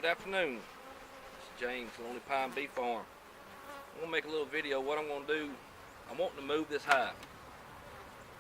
Good afternoon. This is James, Lonely Pine Bee Farm. I'm going to make a little video. What I'm going to do, I'm wanting to move this hive.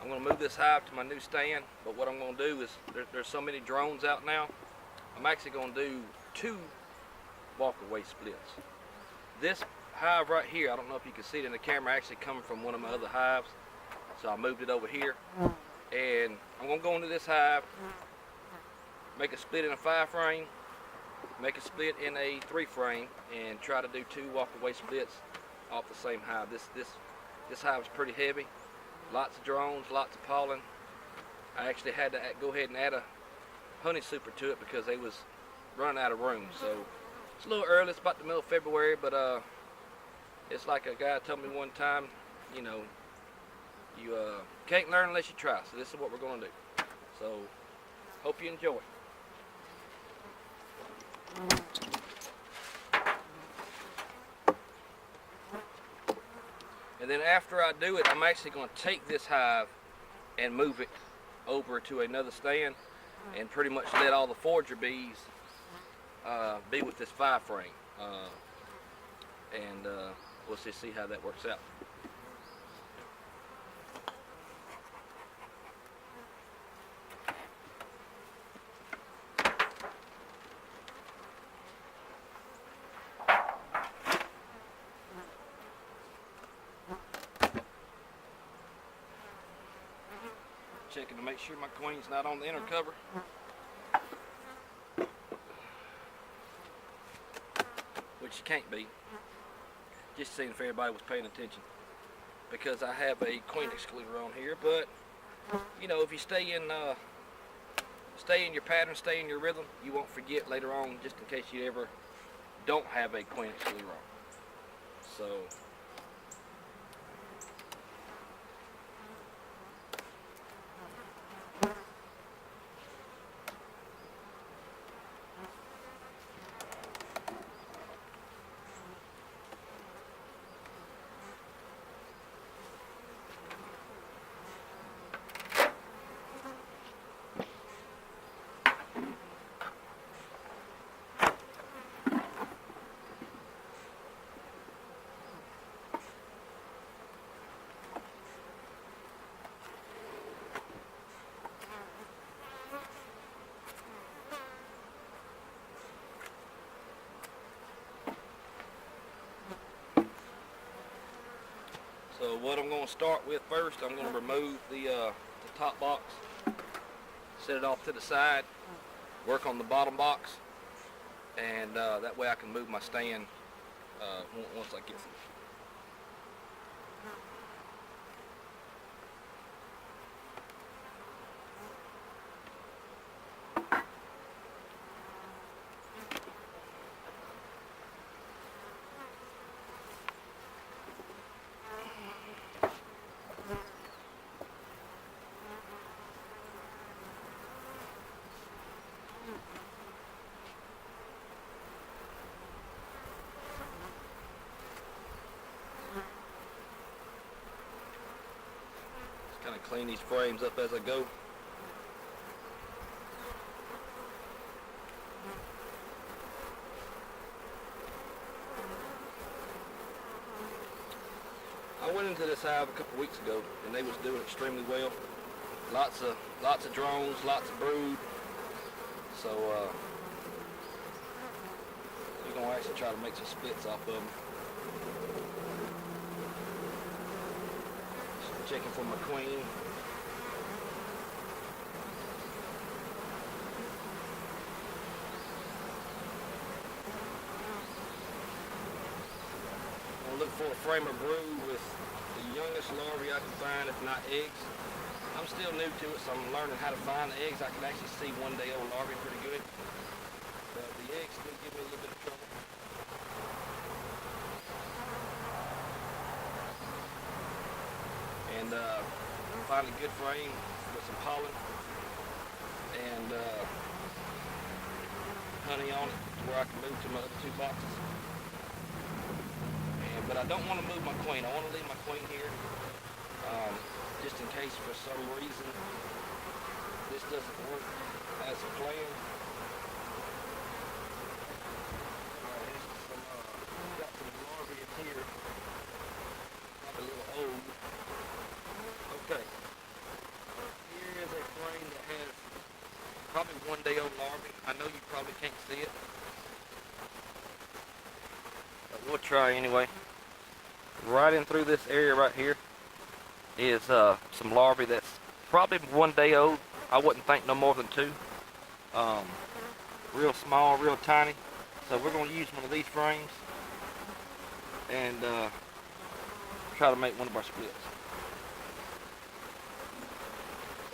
I'm going to move this hive to my new stand, but what I'm going to do is, there's so many drones out now, I'm actually going to do 2 walk-away splits. This hive right here, I don't know if you can see it in the camera, actually coming from one of my other hives. So I moved it over here, and I'm going to go into this hive, make a split in a 5-frame, make a split in a 3-frame, and try to do 2 walk-away splits off the same hive. This hive is pretty heavy, lots of drones, lots of pollen. I actually had to go ahead and add a honey super to it because they was running out of room. So it's a little early, it's about the middle of February, but it's like a guy told me one time, you know, you can't learn unless you try. So this is what we're going to do. So hope you enjoy. And then after I do it, I'm actually going to take this hive and move it over to another stand and pretty much let all the forager bees be with this 5-frame. And we'll just see how that works out. Checking to make sure my queen's not on the inner cover. Which you can't be. Just seeing if everybody was paying attention. Because I have a queen excluder on here, but you know, if you stay in your pattern, stay in your rhythm, you won't forget later on, just in case you ever don't have a queen excluder on. So So what I'm going to start with first, I'm going to remove the top box, set it off to the side, work on the bottom box, and that way I can move my stand once I get some. Kind of clean these frames up as I go. I went into this hive a couple weeks ago and they was doing extremely well. Lots of drones, lots of brood. So we're gonna actually try to make some splits off of them. Checking for my queen. I'll look for a frame of brood with the youngest larvae I can find, if not eggs. I'm still new to it, so I'm learning how to find the eggs. I can actually see one-day-old larvae pretty good, but the eggs still give me a little bit of trouble. And find a good frame with some pollen and honey on it to where I can move to my other 2 boxes. But I don't want to move my queen. I want to leave my queen here just in case for some reason this doesn't work as a plan. probably 1 day old larvae. I know you probably can't see it, but we'll try anyway. Right in through this area right here is some larvae that's probably 1 day old. I wouldn't think no more than 2. Real small, real tiny. So we're going to use one of these frames and try to make one of our splits.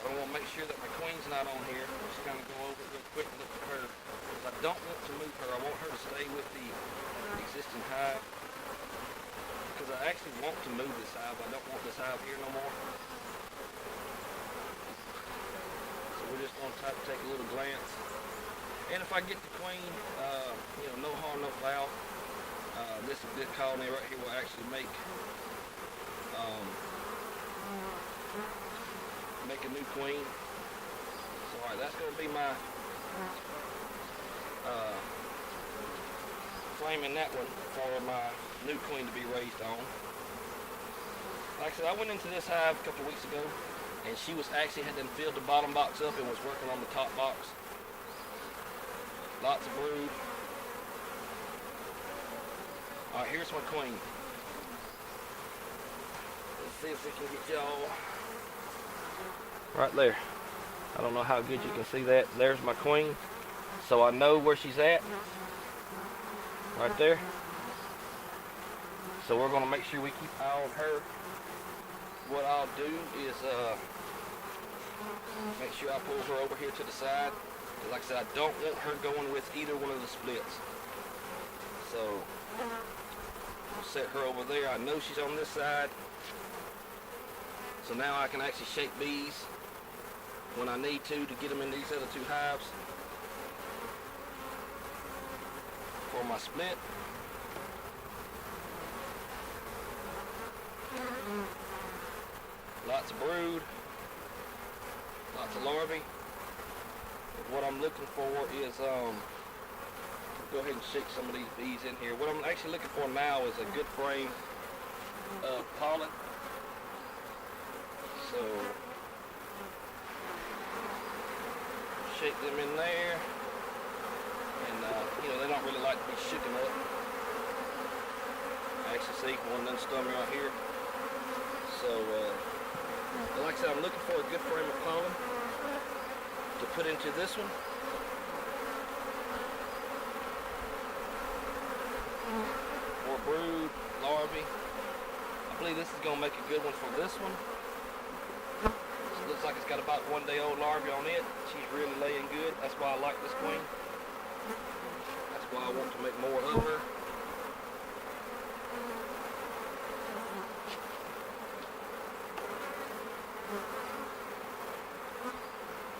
I want to make sure that my queen's not on here. Just kind of go over it real quick and look at her. Because I don't want to move her. I want her to stay with the existing hive. Because I actually want to move this hive. I don't want this hive here no more. So we're just going to take a little glance. And if I get the queen, you know, no harm, no foul. This colony right here will actually make a new queen. So alright, that's going to be my frame in that one for my new queen to be raised on. Like I said, I went into this hive a couple of weeks ago, and she was actually had filled the bottom box up and was working on the top box. Lots of brood. Alright, here's my queen. Let's see if we can get y'all right there. I don't know how good you can see that. There's my queen. So I know where she's at. Right there. So we're going to make sure we keep an eye on her. What I'll do is make sure I pull her over here to the side. Like I said, I don't want her going with either one of the splits. So I'll set her over there. I know she's on this side. So now I can actually shake bees when I need to get them in these other 2 hives for my split. Lots of brood, lots of larvae. What I'm looking for is, go ahead and shake some of these bees in here. What I'm actually looking for now is a good frame of pollen. So, shake them in there. And, you know, they don't really like to be shaken up. Actually, see, one done stung right here. So, like I said, I'm looking for a good frame of pollen to put into this one. More brood, larvae. I believe this is going to make a good one for this one. It looks like it's got about 1 day old larvae on it. She's really laying good. That's why I like this queen. That's why I want to make more of her.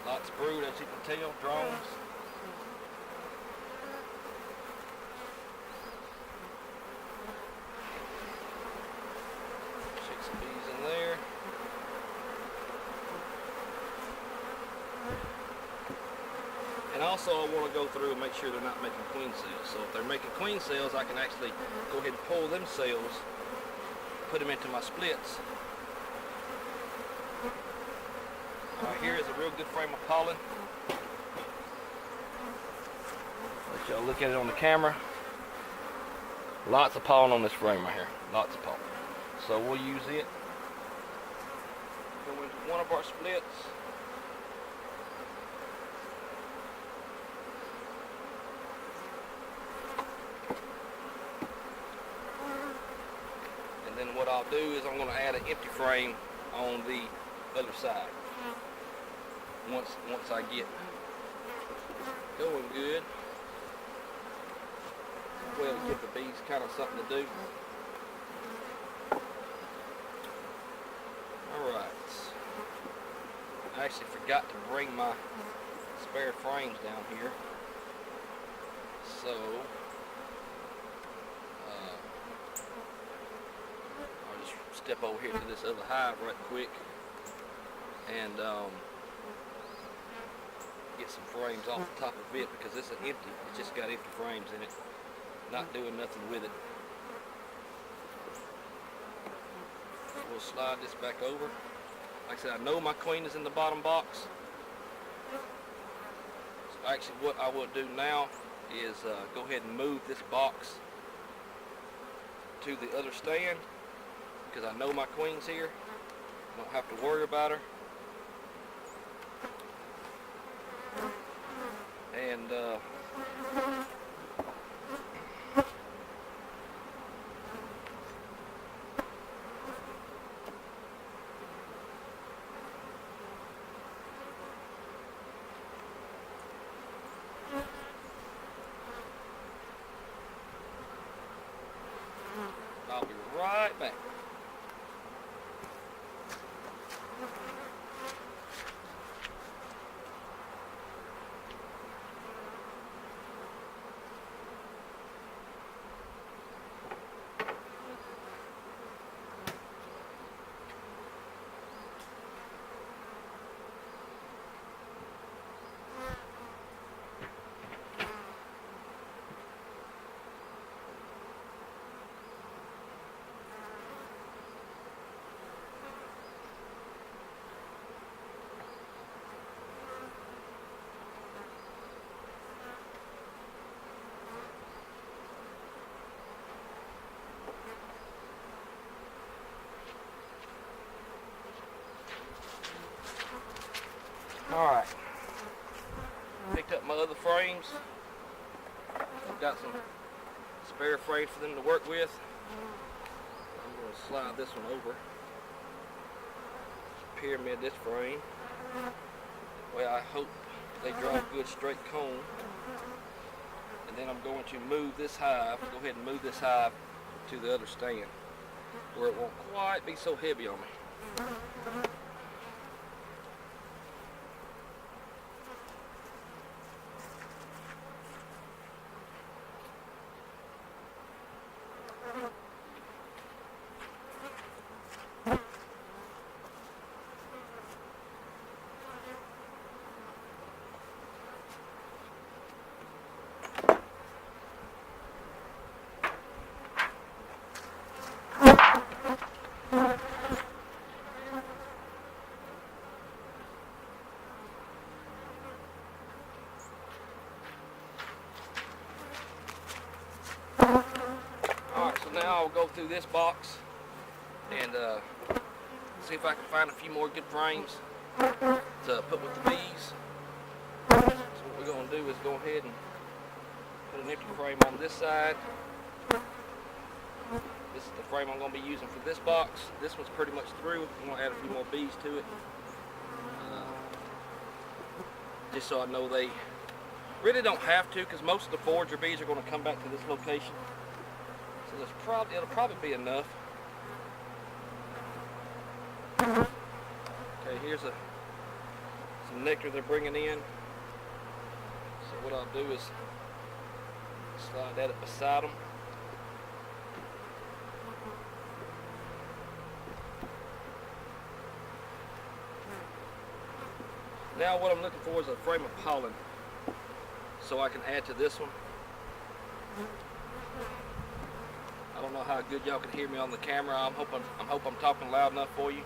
Lots of brood, as you can tell, drones. Shake some bees in there. And also I want to go through and make sure they're not making queen cells. So if they're making queen cells, I can actually go ahead and pull them cells, put them into my splits. Here is a real good frame of pollen. Let y'all look at it on the camera. Lots of pollen on this frame right here. Lots of pollen. So we'll use it. Go into one of our splits. And then what I'll do is I'm going to add an empty frame on the other side. Once I get going good, well, give the bees kind of something to do. Alright, I actually forgot to bring my spare frames down here, so I'll just step over here to this other hive right quick and get some frames off the top of it, because this is empty. It's just got empty frames in it, not doing nothing with it. We'll slide this back over. Like I said, I know my queen is in the bottom box. actually what I will do now is go ahead and move this box to the other stand, because I know my queen's here. I don't have to worry about her. And I'll be right back. Alright, picked up my other frames. I've got some spare frames for them to work with. I'm going to slide this one over. Pyramid this frame. Well, I hope they draw a good straight cone. And then I'm going to move this hive, go ahead and move this hive to the other stand, where it won't quite be so heavy on me. Now I'll go through this box and see if I can find a few more good frames to put with the bees. So what we're going to do is go ahead and put an empty frame on this side. This is the frame I'm going to be using for this box. This one's pretty much through. I'm going to add a few more bees to it. Just so I know they really don't have to, because most of the forager bees are going to come back to this location. So it'll probably be enough. Okay, here's some nectar they're bringing in. So what I'll do is slide that up beside them. Now what I'm looking for is a frame of pollen, so I can add to this one. I don't know how good y'all can hear me on the camera. I hope I'm talking loud enough for you.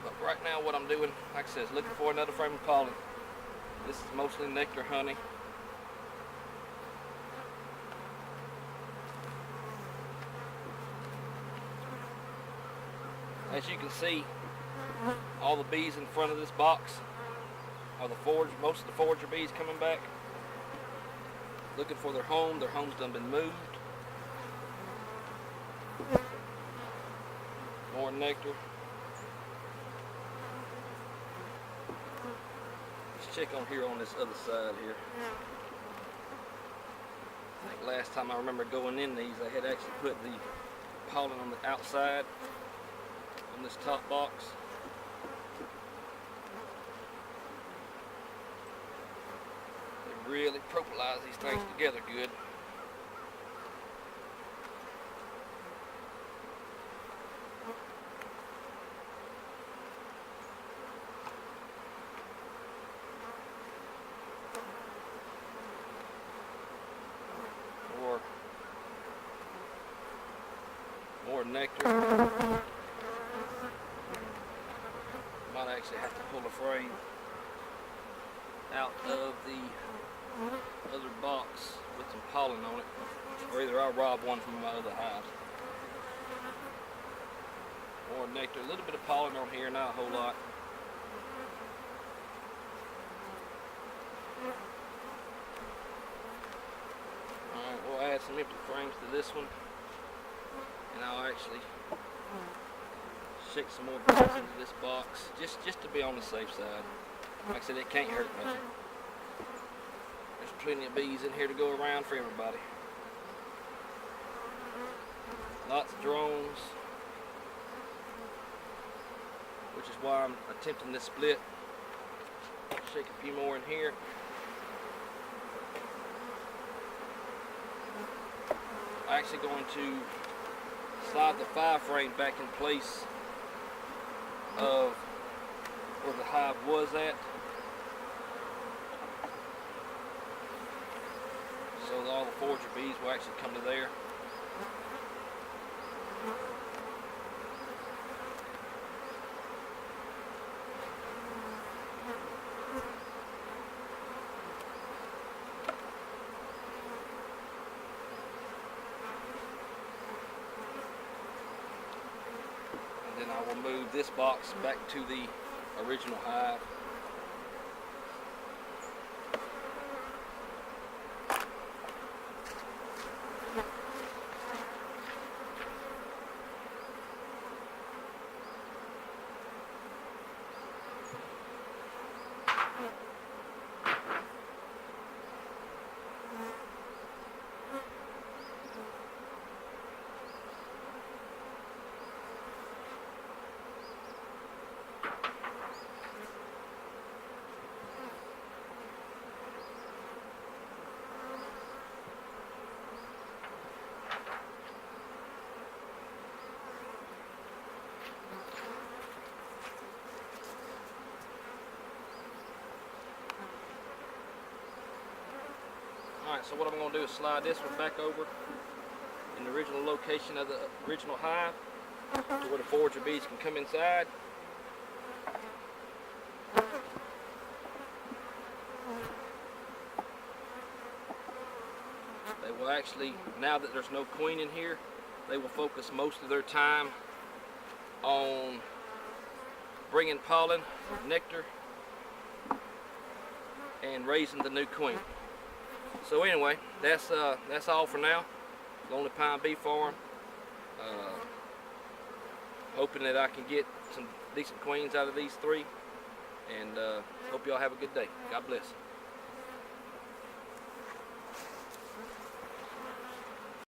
But right now what I'm doing, like I said, is looking for another frame of pollen. This is mostly nectar honey. As you can see, all the bees in front of this box are most of the forager bees coming back, looking for their home. Their home's done been moved. More nectar. Let's check on here on this other side here. I think last time I remember going in these, I had actually put the pollen on the outside on this top box. They really propolize these things together good. More nectar. Might actually have to pull a frame. out of the other box with some pollen on it, or either I'll rob one from my other hive. More nectar, a little bit of pollen on here, not a whole lot. Alright, we'll add some empty frames to this one, and I'll actually shake some more bees into this box, just to be on the safe side. Like I said, it can't hurt nothing. There's plenty of bees in here to go around for everybody. Lots of drones, which is why I'm attempting this split. Shake a few more in here. I'm actually going to slide the 5 frame back in place of where the hive was at, so that all the forager bees will actually come to there. And then I will move this box back to the original hive. Alright, so what I'm going to do is slide this one back over in the original location of the original hive to where the forager bees can come inside. They will actually, now that there's no queen in here, they will focus most of their time on bringing pollen, nectar, and raising the new queen. So anyway, that's all for now. Lonely Pine Bee Farm. Hoping that I can get some decent queens out of these 3, and hope y'all have a good day. God bless.